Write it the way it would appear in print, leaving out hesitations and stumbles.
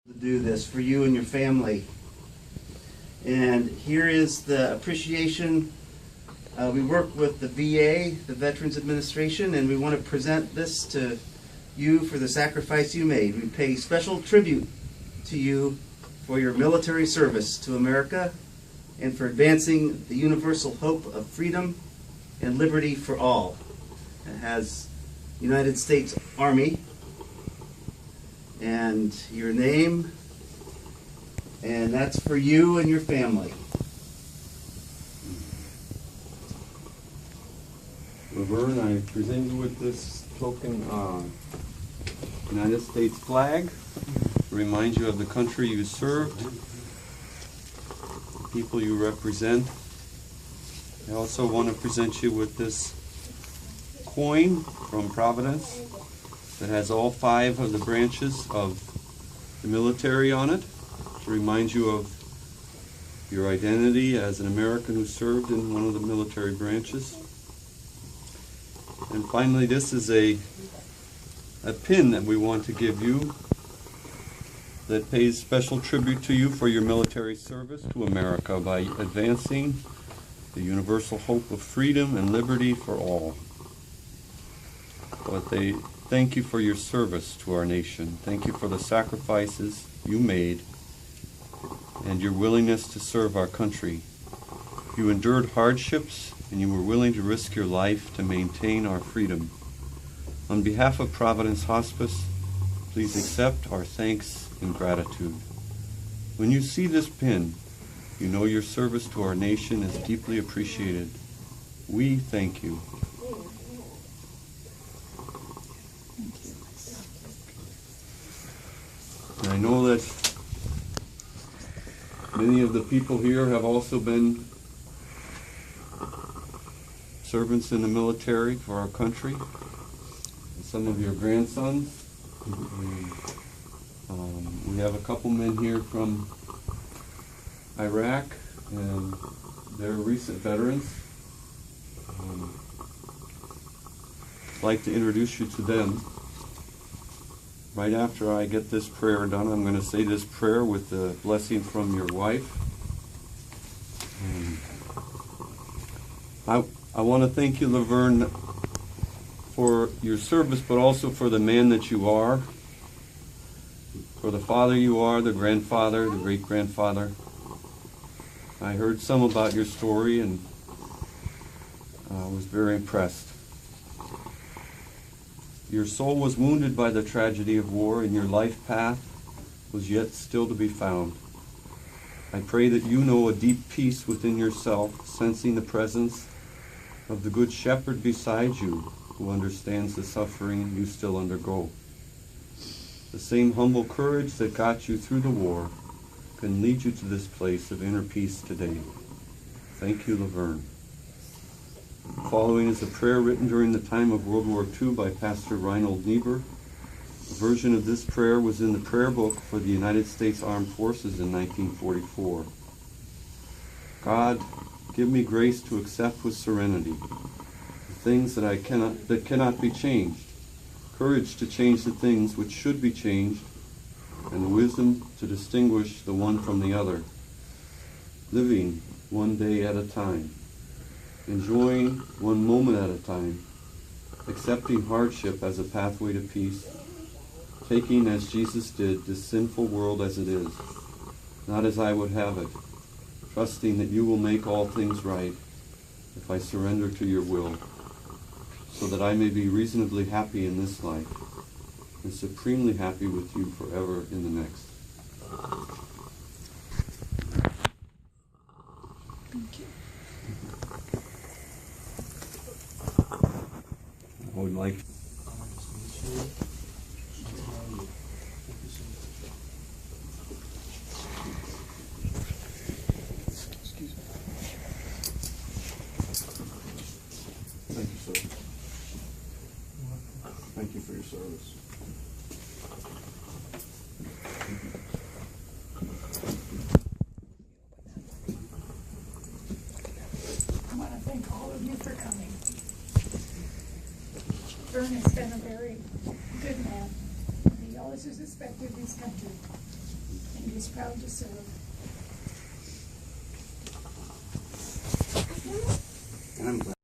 to do this for you and your family. And here is the appreciation. We work with the VA, the Veterans Administration, and we want to present this to you for the sacrifice you made. We pay special tribute to you for your military service to America and for advancing the universal hope of freedom and liberty for all. It has United States Army and your name, and that's for you and your family. Vern, I present you with this token United States flag. Remind you of the country you served, the people you represent. I also want to present you with this coin from Providence that has all 5 of the branches of the military on it to remind you of your identity as an American who served in one of the military branches. And finally, this is a pin that we want to give you that pays special tribute to you for your military service to America by advancing the universal hope of freedom and liberty for all. But they thank you for your service to our nation. Thank you for the sacrifices you made and your willingness to serve our country. You endured hardships and you were willing to risk your life to maintain our freedom. On behalf of Providence Hospice, please accept our thanks and gratitude. When you see this pin, you know your service to our nation is deeply appreciated. We thank you. And I know that many of the people here have also been servants in the military for our country. Some of your grandsons. We have a couple men here from Iraq, and they're recent veterans. I'd like to introduce you to them. Right after I get this prayer done, I'm going to say this prayer with the blessing from your wife. I want to thank you, Vern, for your service, but also for the man that you are, for the father you are, the grandfather, the great-grandfather. I heard some about your story and was very impressed. Your soul was wounded by the tragedy of war, and your life path was yet still to be found. I pray that you know a deep peace within yourself, sensing the presence of the Good Shepherd beside you, who understands the suffering you still undergo. The same humble courage that got you through the war can lead you to this place of inner peace today. Thank you, Vern. Following is a prayer written during the time of World War II by Pastor Reinhold Niebuhr. A version of this prayer was in the prayer book for the United States Armed Forces in 1944. God, give me grace to accept with serenity the things that cannot be changed, courage to change the things which should be changed, and the wisdom to distinguish the one from the other, living one day at a time, enjoying one moment at a time, accepting hardship as a pathway to peace, taking as Jesus did this sinful world as it is, not as I would have it, trusting that you will make all things right if I surrender to your will, so that I may be reasonably happy in this life and supremely happy with you forever in the next. Thank you. I would like Thank you, sir. Thank you for your service. I want to thank all of you for coming. Vern has been a very good man. He always has respected his country. and he's proud to serve. And I'm glad.